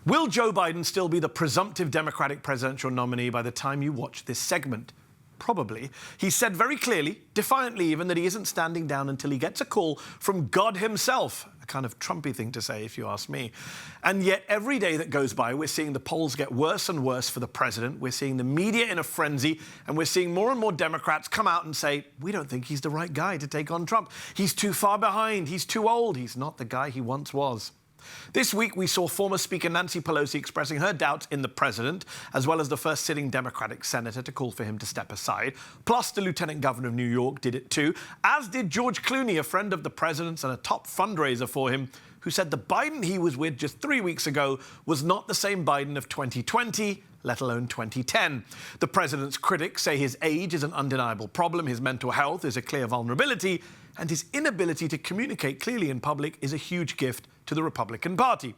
Will Joe Biden still be the presumptive Democratic presidential nominee by the time you watch this segment? Probably. He said very clearly, defiantly even, that he isn't standing down until he gets a call from God himself. A kind of Trumpy thing to say, if you ask me. And yet, every day that goes by, we're seeing the polls get worse and worse for the president. We're seeing the media in a frenzy, and we're seeing more and more Democrats come out and say, we don't think he's the right guy to take on Trump. He's too far behind. He's too old. He's not the guy he once was. This week, we saw former Speaker Nancy Pelosi expressing her doubts in the president, as well as the first sitting Democratic senator to call for him to step aside. Plus, the lieutenant governor of New York did it too, as did George Clooney, a friend of the president's and a top fundraiser for him, who said the Biden he was with just 3 weeks ago was not the same Biden of 2020, let alone 2010. The president's critics say his age is an undeniable problem, his mental health is a clear vulnerability, and his inability to communicate clearly in public is a huge gift to the Republican Party.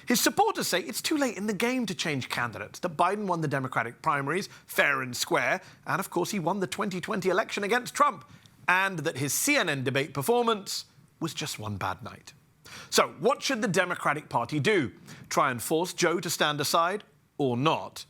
His supporters say it's too late in the game to change candidates, that Biden won the Democratic primaries fair and square, and of course he won the 2020 election against Trump, and that his CNN debate performance was just one bad night. So what should the Democratic Party do? Try and force Joe to stand aside or not?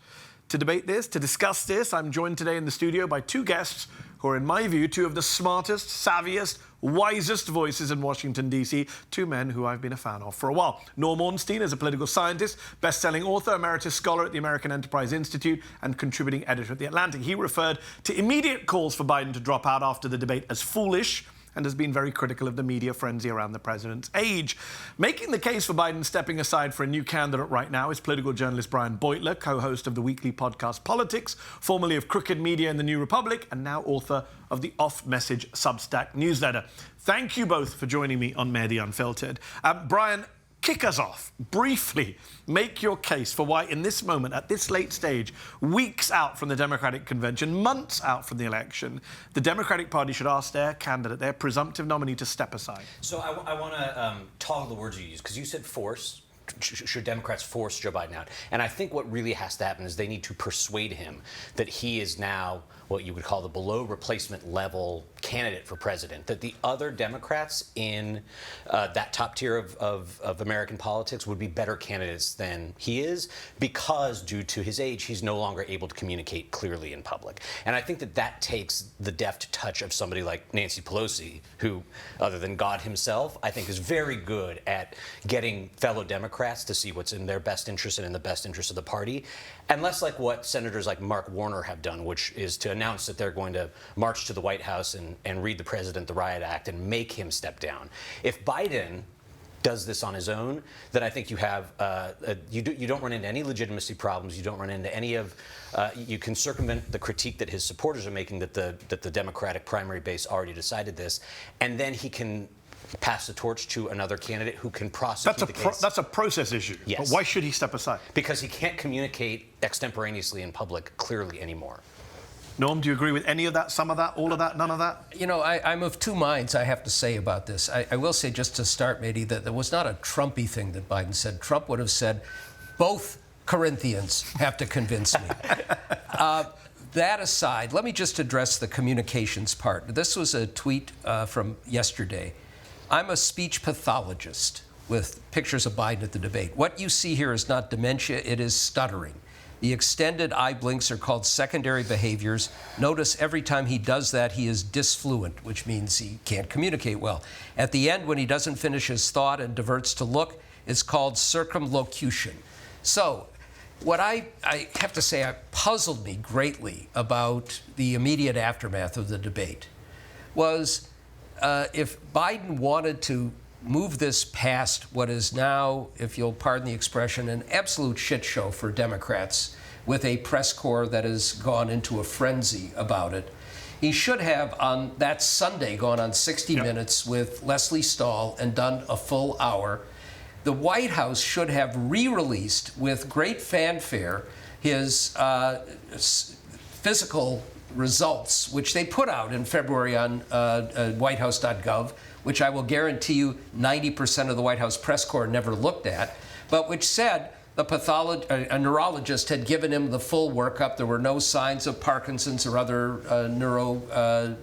To debate this, to discuss this, I'm joined today in the studio by two guests who are, in my view, two of the smartest, savviest, wisest voices in Washington, D.C., two men who I've been a fan of for a while. Norman Ornstein is a political scientist, best-selling author, emeritus scholar at the American Enterprise Institute, and contributing editor at The Atlantic. He referred to immediate calls for Biden to drop out after the debate as foolish, and has been very critical of the media frenzy around the president's age. Making the case for Biden stepping aside for a new candidate right now is political journalist Brian Beutler, co-host of the weekly podcast Politics, formerly of Crooked Media and The New Republic, and now author of the Off-Message Substack newsletter. Thank you both for joining me on Mehdi Unfiltered. Brian, kick us off. Briefly, make your case for why, in this moment, at this late stage, weeks out from the Democratic convention, months out from the election, the Democratic Party should ask their candidate, their presumptive nominee, to step aside. So I want to toggle the words you use, because you said force. Should Democrats force Joe Biden out? And I think what really has to happen is they need to persuade him that he is now what you would call the below replacement level candidate for president, that the other Democrats in that top tier of American politics would be better candidates than he is, because due to his age, he's no longer able to communicate clearly in public. And I think that that takes the deft touch of somebody like Nancy Pelosi, who, other than God himself, I think is very good at getting fellow Democrats to see what's in their best interest and in the best interest of the party. And less like what senators like Mark Warner have done, which is to announce that they're going to march to the White House and read the president the riot act and make him step down. If Biden does this on his own, then I think you have you don't run into any legitimacy problems. You don't run into any of you can circumvent the critique that his supporters are making that the Democratic primary base already decided this, and then he can pass the torch to another candidate who can prosecute the case. That's a process issue. Yes. But why should he step aside? Because he can't communicate extemporaneously in public clearly anymore. Norm, do you agree with any of that, some of that, all of that, none of that? You know, I'm of two minds, I have to say, about this. I will say, just to start, Mehdi, that there was not a Trumpy thing that Biden said. Trump would have said, both Corinthians have to convince me. That aside, let me just address the communications part. This was a tweet from yesterday. I'm a speech pathologist, with pictures of Biden at the debate. What you see here is not dementia, it is stuttering. The extended eye blinks are called secondary behaviors. Notice every time he does that, he is disfluent, which means he can't communicate well. At the end, when he doesn't finish his thought and diverts to look, it's called circumlocution. So what I have to say, puzzled me greatly about the immediate aftermath of the debate was if Biden wanted to move this past what is now, if you'll pardon the expression, an absolute shit show for Democrats with a press corps that has gone into a frenzy about it. He should have, on that Sunday, gone on 60 Minutes with Leslie Stahl and done a full hour. The White House should have re-released with great fanfare his physical results, which they put out in February on whitehouse.gov, which I will guarantee you 90% of the White House press corps never looked at, but which said a neurologist had given him the full workup. There were no signs of Parkinson's or other neurological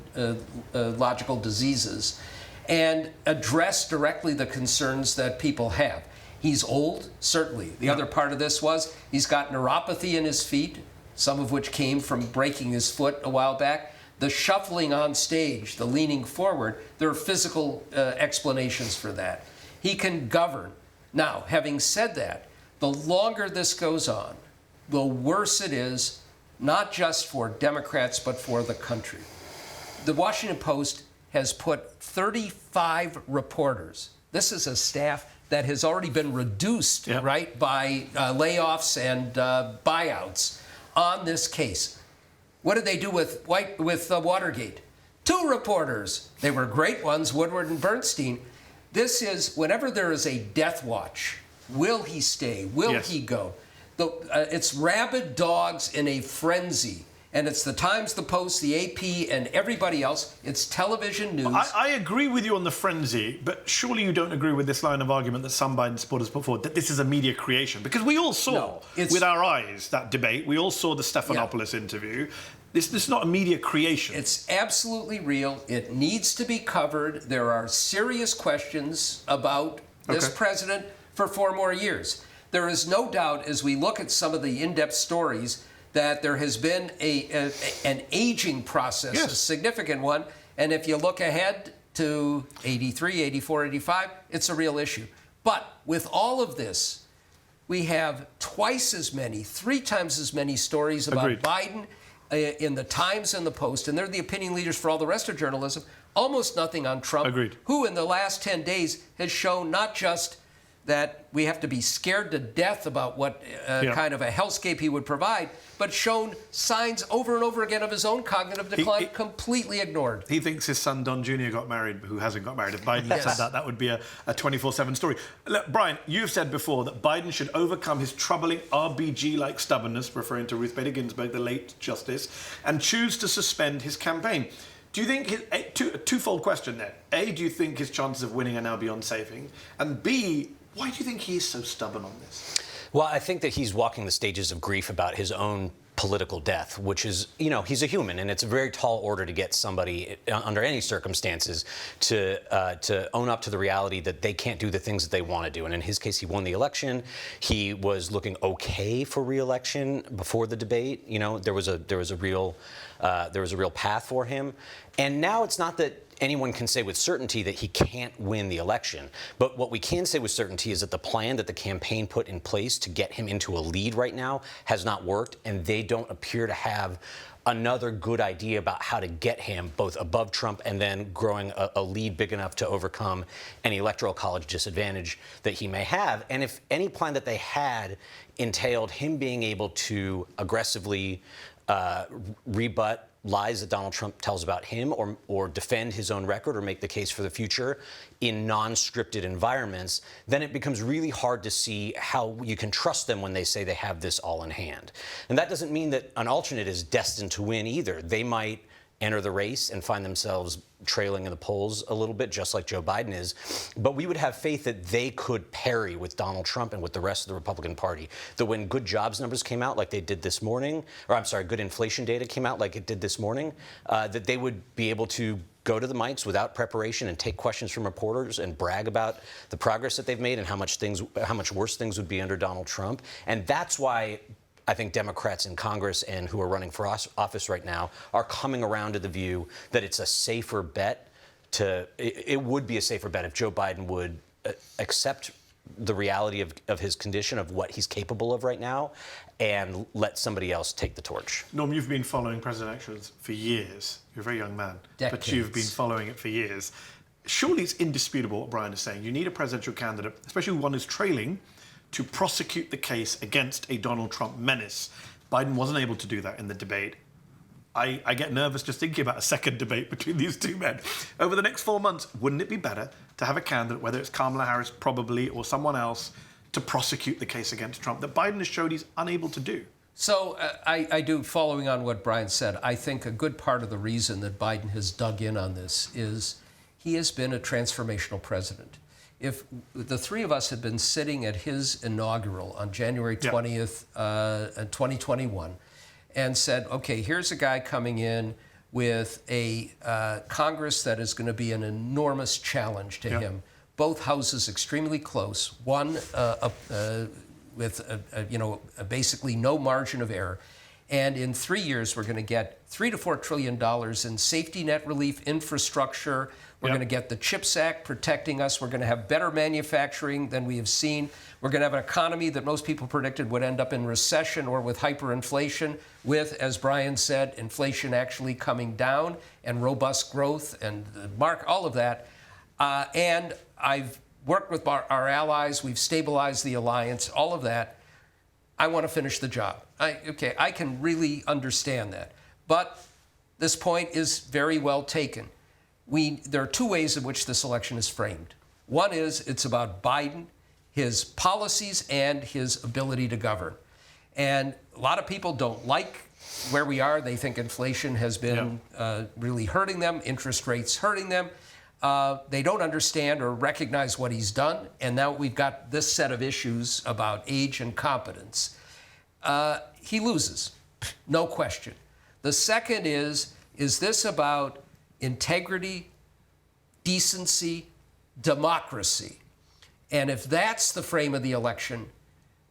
diseases, and addressed directly the concerns that people have. He's old, certainly. The other part of this was he's got neuropathy in his feet, some of which came from breaking his foot a while back. The shuffling on stage, the leaning forward, there are physical explanations for that. He can govern. Now, having said that, the longer this goes on, the worse it is, not just for Democrats, but for the country. The Washington Post has put 35 reporters. This is a staff that has already been reduced, right, by layoffs and buyouts on this case. What did they do with Watergate? 2 reporters. They were great ones, Woodward and Bernstein. This is, whenever there is a death watch, will he stay? Will he go? It's rabid dogs in a frenzy. And it's the Times, the Post, the AP, and everybody else. It's television news. I agree with you on the frenzy, but surely you don't agree with this line of argument that some Biden supporters put forward, that this is a media creation. Because we all saw with our eyes that debate. We all saw the Stephanopoulos interview. This is not a media creation. It's absolutely real. It needs to be covered. There are serious questions about this president for 4 more years. There is no doubt, as we look at some of the in-depth stories, that there has been an aging process, a significant one. And if you look ahead to 83, 84, 85, it's a real issue. But with all of this, we have twice as many, 3 times as many stories about Biden in the Times and the Post, and they're the opinion leaders for all the rest of journalism. Almost nothing on Trump, who in the last 10 days has shown not just that we have to be scared to death about what kind of a hellscape he would provide, but shown signs over and over again of his own cognitive decline, completely ignored. He thinks his son Don Jr. got married, who hasn't got married. If Biden had said that would be a 24/7 story. Look, Brian, you've said before that Biden should overcome his troubling RBG-like stubbornness, referring to Ruth Bader Ginsburg, the late justice, and choose to suspend his campaign. Do you think, a twofold question there. A, do you think his chances of winning are now beyond saving? And B, why do you think he is so stubborn on this? Well, I think that he's walking the stages of grief about his own political death, which is, he's a human, and it's a very tall order to get somebody under any circumstances to own up to the reality that they can't do the things that they want to do. And in his case, he won the election. He was looking okay for re-election before the debate. There was a real path for him. And now it's not that anyone can say with certainty that he can't win the election. But what we can say with certainty is that the plan that the campaign put in place to get him into a lead right now has not worked, and they don't appear to have another good idea about how to get him both above Trump and then growing a lead big enough to overcome any electoral college disadvantage that he may have. And if any plan that they had entailed him being able to aggressively rebut lies that Donald Trump tells about him, or defend his own record, or make the case for the future in non-scripted environments, then it becomes really hard to see how you can trust them when they say they have this all in hand. And that doesn't mean that an alternate is destined to win either. They might enter the race and find themselves trailing in the polls a little bit, just like Joe Biden is. But we would have faith that they could parry with Donald Trump and with the rest of the Republican Party. That when good jobs numbers came out like they did this morning, good inflation data came out like it did this morning, that they would be able to go to the mics without preparation and take questions from reporters and brag about the progress that they've made and how much worse things would be under Donald Trump. And that's why I think Democrats in Congress and who are running for office right now are coming around to the view that it's a safer bet it would be a safer bet if Joe Biden would accept the reality of his condition, of what he's capable of right now, and let somebody else take the torch. Norm, you've been following presidential elections for years. You're a very young man, but you've been following it for years. Surely it's indisputable what Brian is saying. You need a presidential candidate, especially one who's trailing, to prosecute the case against a Donald Trump menace. Biden wasn't able to do that in the debate. I get nervous just thinking about a second debate between these two men. Over the next 4 months, wouldn't it be better to have a candidate, whether it's Kamala Harris probably or someone else, to prosecute the case against Trump that Biden has showed he's unable to do? So I do, following on what Brian said, I think a good part of the reason that Biden has dug in on this is he has been a transformational president. If the three of us had been sitting at his inaugural on January 20th, 2021, and said, okay, here's a guy coming in with a Congress that is going to be an enormous challenge to him, both houses extremely close, one with basically no margin of error. And in 3 years, we're going to get $3 to $4 trillion in safety net relief, infrastructure. We're going to get the CHIPS Act protecting us. We're going to have better manufacturing than we have seen. We're going to have an economy that most people predicted would end up in recession or with hyperinflation, with, as Brian said, inflation actually coming down and robust growth and all of that. And I've worked with our allies. We've stabilized the alliance, all of that. I want to finish the job. I can really understand that. But this point is very well taken. There are two ways in which this election is framed. One is it's about Biden, his policies, and his ability to govern. And a lot of people don't like where we are. They think inflation has been really hurting them, interest rates hurting them. They don't understand or recognize what he's done. And now we've got this set of issues about age and competence. He loses, no question. The second is this about integrity, decency, democracy? And if that's the frame of the election,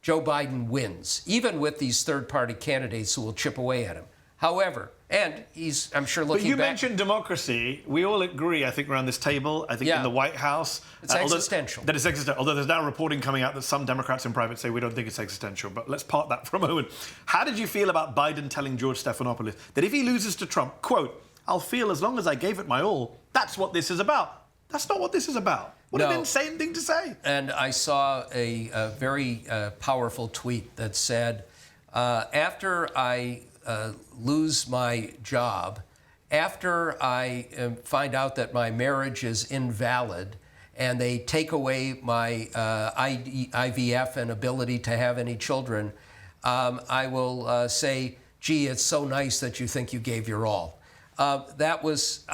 Joe Biden wins, even with these third-party candidates who will chip away at him. However, and he's, I'm sure, looking back... But you mentioned democracy. We all agree, I think, around this table, I think in the White House... It's existential. That it's existential. Although there's now reporting coming out that some Democrats in private say we don't think it's existential. But let's park that for a moment. How did you feel about Biden telling George Stephanopoulos that if he loses to Trump, quote, I'll feel as long as I gave it my all, that's what this is about? That's not what this is about. What an insane thing to say. And I saw a very powerful tweet that said, after I lose my job, after I find out that my marriage is invalid and they take away my IVF and ability to have any children, I will say, gee, it's so nice that you think you gave your all. That was,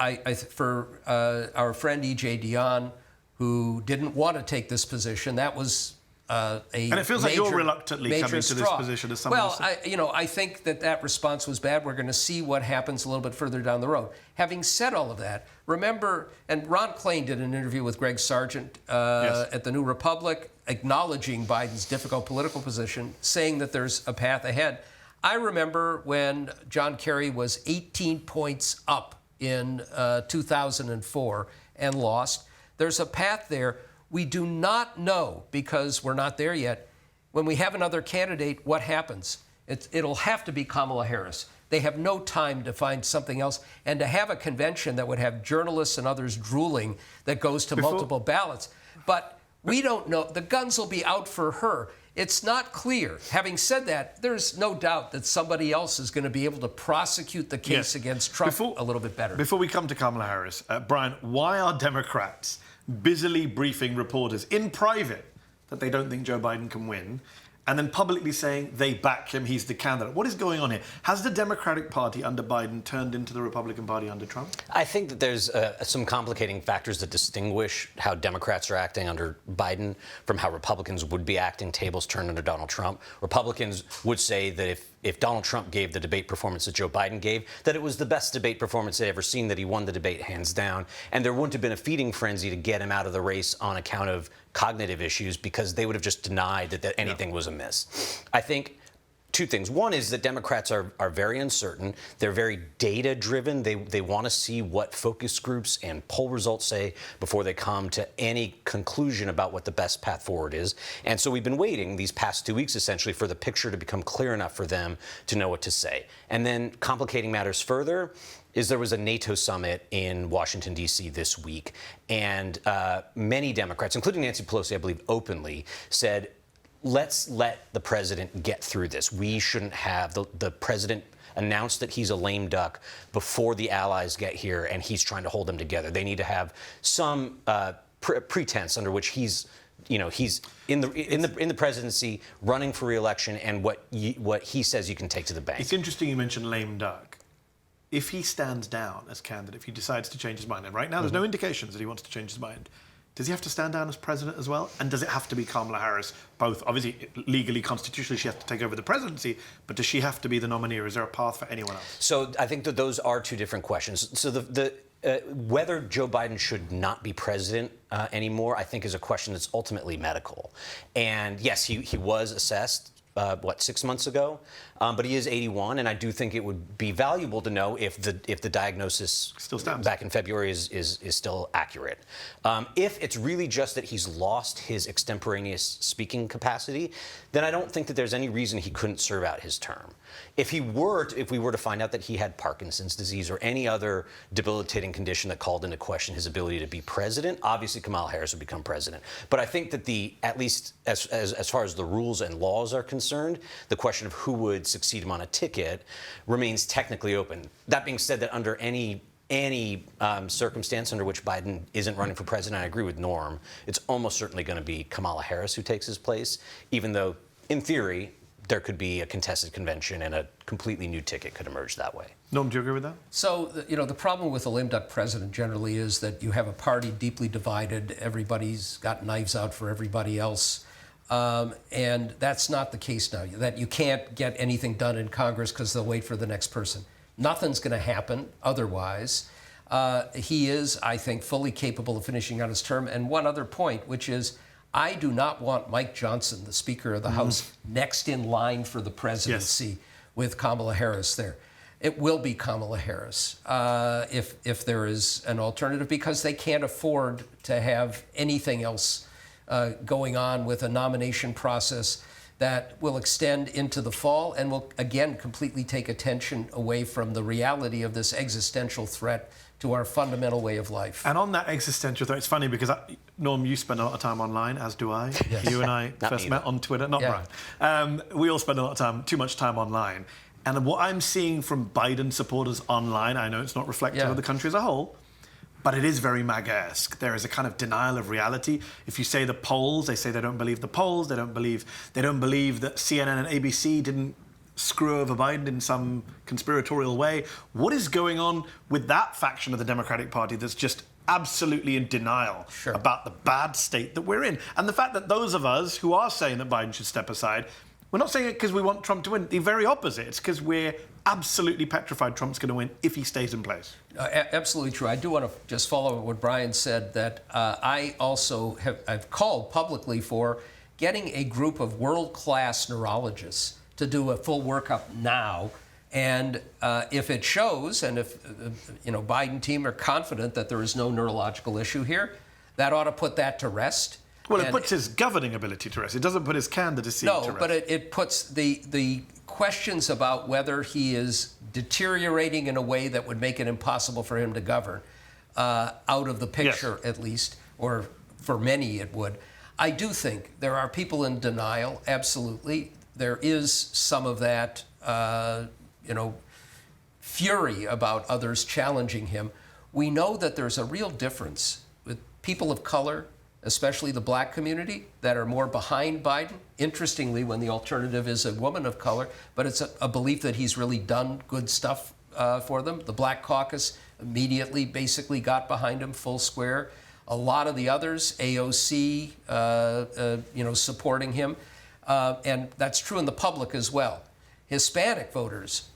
for our friend E.J. Dionne, who didn't want to take this position, that was and it feels like you're reluctantly coming to this position as someone. Well, I think that response was bad. We're going to see what happens a little bit further down the road. Having said all of that, remember, and Ron Klain did an interview with Greg Sargent at the New Republic, acknowledging Biden's difficult political position, saying that there's a path ahead. I remember when John Kerry was 18 points up in 2004 and lost. There's a path there. We do not know, because we're not there yet, when we have another candidate, what happens? It'll have to be Kamala Harris. They have no time to find something else. And to have a convention that would have journalists and others drooling that goes to multiple ballots. But we don't know. The guns will be out for her. It's not clear. Having said that, there's no doubt that somebody else is going to be able to prosecute the case against Trump a little bit better. Before we come to Kamala Harris, Brian, why are Democrats busily briefing reporters in private that they don't think Joe Biden can win, and then publicly saying they back him, he's the candidate? What is going on here? Has the Democratic Party under Biden turned into the Republican Party under Trump? I think that there's some complicating factors that distinguish how Democrats are acting under Biden from how Republicans would be acting, tables turned under Donald Trump. Republicans would say that if Donald Trump gave the debate performance that Joe Biden gave, that it was the best debate performance they'd ever seen, that he won the debate hands down, and there wouldn't have been a feeding frenzy to get him out of the race on account of cognitive issues, because they would have just denied that anything was amiss. I think two things. One is that Democrats are very uncertain. They're very data-driven. They want to see what focus groups and poll results say before they come to any conclusion about what the best path forward is. And so we've been waiting these past 2 weeks, essentially, for the picture to become clear enough for them to know what to say. And then complicating matters further is there was a NATO summit in Washington, D.C. this week, and many Democrats, including Nancy Pelosi, I believe, openly said, let's let the president get through this. We shouldn't have the president announce that he's a lame duck before the allies get here, and he's trying to hold them together. They need to have some pretense under which he's in the presidency, running for re-election, and what he says you can take to the bank. It's interesting you mentioned lame duck. If he stands down as candidate, if he decides to change his mind, and right now there's no indications that he wants to change his mind, does he have to stand down as president as well? And does it have to be Kamala Harris? Both, obviously, legally, constitutionally, she has to take over the presidency, but does she have to be the nominee, or is there a path for anyone else? So I think that those are two different questions. So Whether Joe Biden should not be president anymore, I think, is a question that's ultimately medical. And yes, he was assessed, 6 months ago? But he is 81, and I do think it would be valuable to know if the diagnosis still stands back in February is still accurate. If it's really just that he's lost his extemporaneous speaking capacity, then I don't think that there's any reason he couldn't serve out his term. If we were to find out that he had Parkinson's disease or any other debilitating condition that called into question his ability to be president, obviously Kamala Harris would become president. But I think that at least as far as the rules and laws are concerned, the question of who would succeed him on a ticket remains technically open. That being said, that under any circumstance under which Biden isn't running for president, I agree with Norm, it's almost certainly going to be Kamala Harris who takes his place, even though, in theory, there could be a contested convention and a completely new ticket could emerge that way. Norm, do you agree with that? So, the problem with a lame duck president generally is that you have a party deeply divided, everybody's got knives out for everybody else. And that's not the case now, that you can't get anything done in Congress because they'll wait for the next person. Nothing's going to happen otherwise. He is, I think, fully capable of finishing out his term. And one other point, which is, I do not want Mike Johnson, the Speaker of the House, next in line for the presidency with Kamala Harris there. It will be Kamala Harris if there is an alternative, because they can't afford to have anything else going on with a nomination process that will extend into the fall and will, again, completely take attention away from the reality of this existential threat to our fundamental way of life. And on that existential threat, it's funny because, Norm, you spend a lot of time online, as do I. Yes. You and I first met on Twitter, not Brian. We all spend a lot of time, too much time online. And what I'm seeing from Biden supporters online, I know it's not reflective of the country as a whole, but it is very MAGA-esque. There is a kind of denial of reality. If you say the polls, they say they don't believe the polls. They don't believe that CNN and ABC didn't screw over Biden in some conspiratorial way. What is going on with that faction of the Democratic Party that's just absolutely in denial about the bad state that we're in? And the fact that those of us who are saying that Biden should step aside, we're not saying it because we want Trump to win. The very opposite. It's because we're absolutely petrified Trump's going to win if he stays in place. Absolutely true. I do want to just follow up what Brian said, that I also I've called publicly for getting a group of world-class neurologists to do a full workup now. And if it shows, and if Biden team are confident that there is no neurological issue here, that ought to put that to rest. Well, it puts his governing ability to rest. It doesn't put his candidacy to rest. No, but it puts the questions about whether he is deteriorating in a way that would make it impossible for him to govern out of the picture, at least, or for many it would. I do think there are people in denial, absolutely. There is some of that, fury about others challenging him. We know that there's a real difference with people of color, especially the black community, that are more behind Biden. Interestingly, when the alternative is a woman of color, but it's a belief that he's really done good stuff for them. The Black Caucus immediately basically got behind him full square. A lot of the others, AOC, supporting him. And that's true in the public as well. Hispanic voters,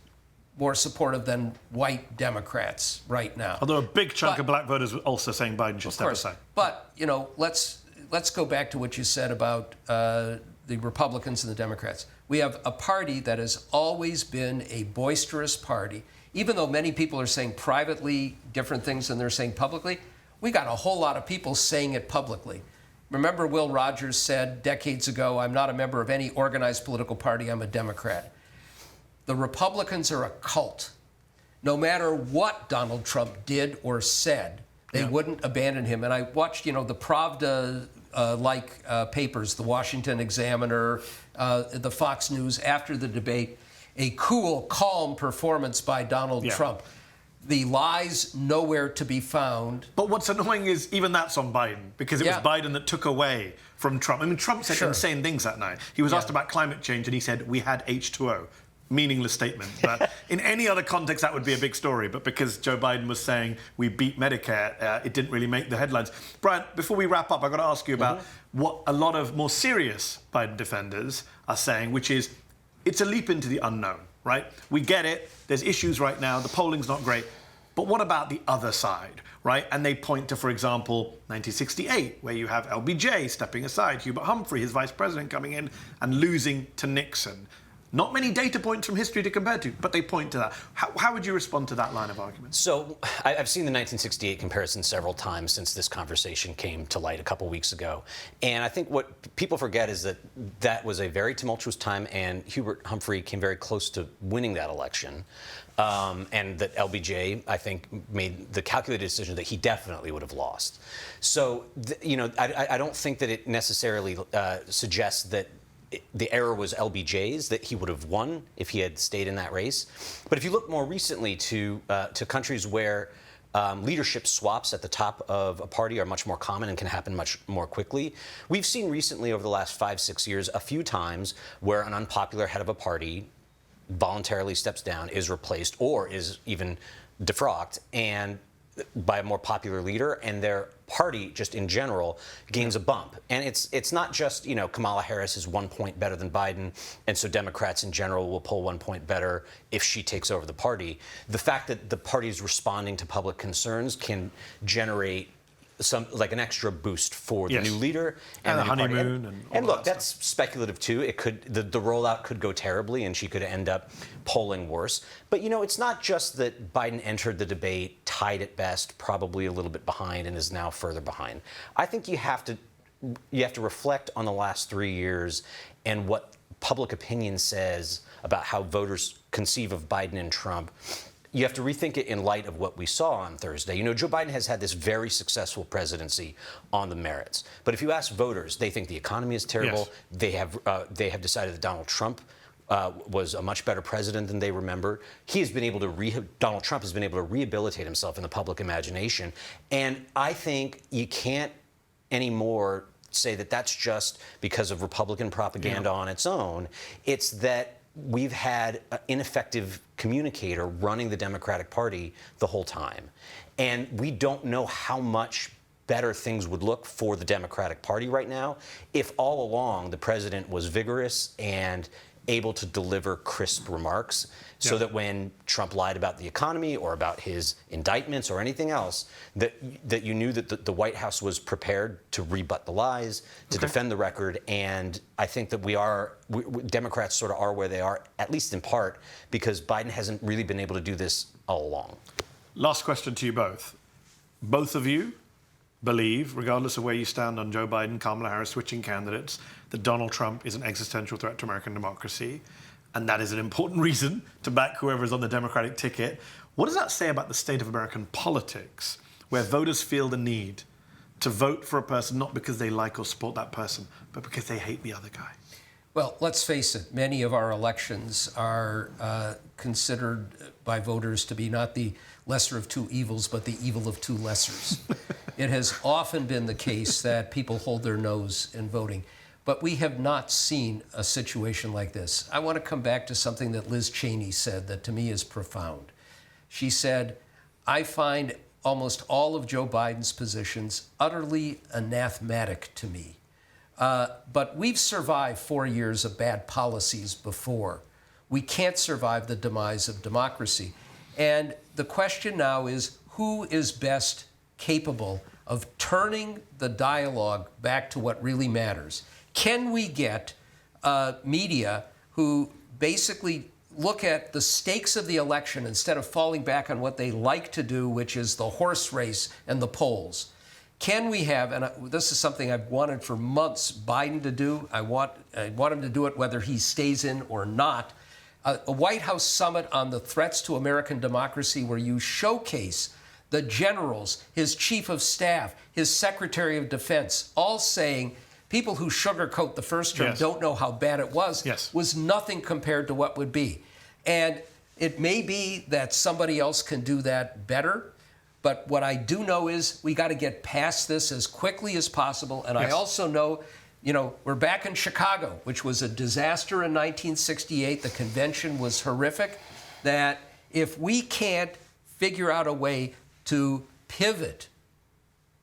more supportive than white Democrats right now. Although a big chunk of black voters are also saying Biden should step aside. But, let's go back to what you said about the Republicans and the Democrats. We have a party that has always been a boisterous party. Even though many people are saying privately different things than they're saying publicly, we got a whole lot of people saying it publicly. Remember Will Rogers said decades ago, I'm not a member of any organized political party, I'm a Democrat. The Republicans are a cult. No matter what Donald Trump did or said, they wouldn't abandon him. And I watched, the Pravda-like papers, the Washington Examiner, the Fox News after the debate, a cool, calm performance by Donald Trump. The lies nowhere to be found. But what's annoying is even that's on Biden, because it was Biden that took away from Trump. I mean, Trump said insane things that night. He was asked about climate change, and he said, we had H2O. Meaningless statement. But in any other context, that would be a big story. But because Joe Biden was saying we beat Medicare, it didn't really make the headlines. Brian, before we wrap up, I've got to ask you about what a lot of more serious Biden defenders are saying, which is it's a leap into the unknown, right? We get it. There's issues right now. The polling's not great. But what about the other side, right? And they point to, for example, 1968, where you have LBJ stepping aside, Hubert Humphrey, his vice president, coming in and losing to Nixon. Not many data points from history to compare to, but they point to that. How would you respond to that line of argument? So I've seen the 1968 comparison several times since this conversation came to light a couple weeks ago. And I think what people forget is that that was a very tumultuous time, and Hubert Humphrey came very close to winning that election. And that LBJ, I think, made the calculated decision that he definitely would have lost. So, I don't think that it necessarily suggests that the error was LBJ's, that he would have won if he had stayed in that race. But if you look more recently to countries where leadership swaps at the top of a party are much more common and can happen much more quickly, we've seen recently over the last 5-6 years a few times where an unpopular head of a party voluntarily steps down, is replaced, or is even defrocked, and by a more popular leader, and their party just in general gains a bump. And it's not just, Kamala Harris is 1 point better than Biden, and so Democrats in general will pull 1 point better if she takes over the party. The fact that the party is responding to public concerns can generate an extra boost for the new leader and the honeymoon and look, that's speculative too. It could the rollout could go terribly, and she could end up polling worse. But it's not just that Biden entered the debate tied at best, probably a little bit behind, and is now further behind. I think you have to reflect on the last 3 years and what public opinion says about how voters conceive of Biden and Trump. You have to rethink it in light of what we saw on Thursday. Joe Biden has had this very successful presidency on the merits. But if you ask voters, they think the economy is terrible. Yes. They have decided that Donald Trump was a much better president than they remember. Donald Trump has been able to rehabilitate himself in the public imagination. And I think you can't anymore say that that's just because of Republican propaganda on its own. It's that we've had an ineffective communicator running the Democratic Party the whole time. And we don't know how much better things would look for the Democratic Party right now if all along the president was vigorous and able to deliver crisp remarks, so that when Trump lied about the economy or about his indictments or anything else, that you knew that the White House was prepared to rebut the lies, to defend the record. And I think that Democrats sort of are where they are, at least in part, because Biden hasn't really been able to do this all along. Last question to you both. Both of you believe, regardless of where you stand on Joe Biden, Kamala Harris switching candidates, that Donald Trump is an existential threat to American democracy, and that is an important reason to back whoever is on the Democratic ticket. What does that say about the state of American politics, where voters feel the need to vote for a person not because they like or support that person, but because they hate the other guy? Well, let's face it, many of our elections are considered by voters to be not the lesser of two evils, but the evil of two lessers. It has often been the case that people hold their nose in voting, but we have not seen a situation like this. I want to come back to something that Liz Cheney said that to me is profound. She said, I find almost all of Joe Biden's positions utterly anathematic to me. But we've survived 4 years of bad policies before. We can't survive the demise of democracy. And the question now is, who is best capable of turning the dialogue back to what really matters? Can we get media who basically look at the stakes of the election instead of falling back on what they like to do, which is the horse race and the polls? Can we have, and this is something I've wanted for months, Biden to do. I want him to do it whether he stays in or not. A White House summit on the threats to American democracy where you showcase the generals, his chief of staff, his secretary of defense, all saying people who sugarcoat the first term don't know how bad it was nothing compared to what would be. And it may be that somebody else can do that better. But what I do know is we got to get past this as quickly as possible. And I also know, we're back in Chicago, which was a disaster in 1968. The convention was horrific. That if we can't figure out a way to pivot,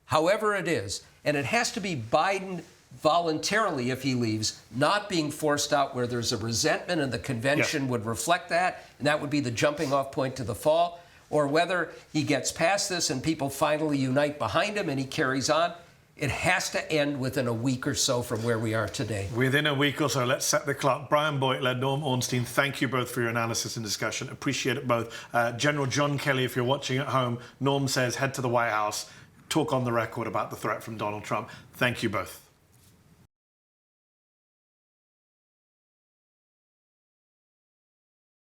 however it is, and it has to be Biden voluntarily if he leaves, not being forced out where there's a resentment, and the convention would reflect that, and that would be the jumping off point to the fall. or whether he gets past this and people finally unite behind him and he carries on, it has to end within a week or so from where we are today. Within a week or so, let's set the clock. Brian Beutler, Norm Ornstein, thank you both for your analysis and discussion. Appreciate it both. General John Kelly, if you're watching at home, Norm says head to the White House, talk on the record about the threat from Donald Trump. Thank you both.